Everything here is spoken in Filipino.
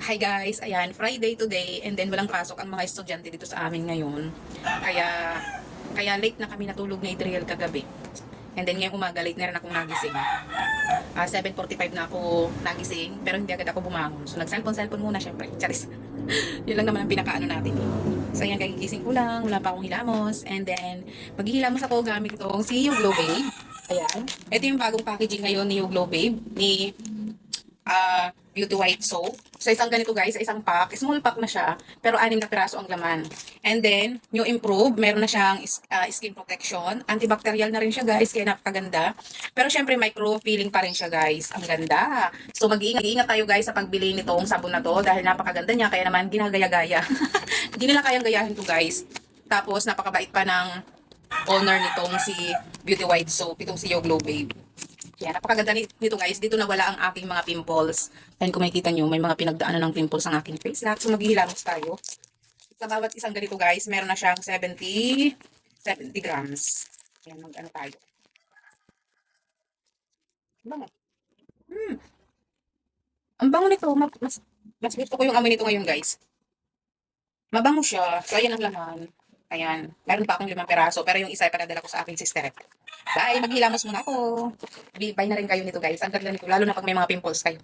Hi guys, ayan, Friday today and then walang pasok ang mga estudyante dito sa amin ngayon. Kaya kaya late na kami natulog ni Adriel kagabi. And then ngayong umaga late na rin akong nagising. 7:45 na ako nagising pero hindi agad ako bumangon. So nag-cellphone muna syempre. Charis. Yun lang naman ang pinakaano natin. So ayan, kagigising ko lang, wala pa akong hilamos. And then maghihilamos ako gamit itong si You Glow Babe. Ayan. Ito yung bagong packaging ngayon ni You Glow Babe ni Beauty White Soap. So, isang ganito guys, isang pack. Small pack na siya, pero 6 na piraso ang laman. And then, New Improve, meron na siyang skin protection. Antibacterial na rin siya guys, kaya napakaganda. Pero syempre, micro-peeling pa rin siya guys. Ang ganda. So, mag-iingat tayo guys sa pagbili nitong sabon na to dahil napakaganda niya, kaya naman ginagaya-gaya. Hindi nila kayang gayahin to guys. Tapos, napakabait pa ng owner nitong si Beauty White Soap, itong si Yo Glow Babe. Yan, napakaganda nito guys. Dito nawala ang aking mga pimples. And kung makikita nyo, may mga pinagdaanan ng pimples ang aking face lock. So maghihilamos tayo. Sa bawat isang ganito guys, meron na siyang 70 grams. Yan, mag-ano tayo. Bango. Ang bango nito. Mas gusto ko yung amoy nito ngayon guys. Mabango siya. So ayan ang laman. Ayan. Meron pa akong 5 piraso. Pero yung isa ay padadala ko sa aking sister. Bye! Maghilamos muna ako. Bye na rin kayo nito guys. Ang ganda nito. Lalo na pag may mga pimples kayo.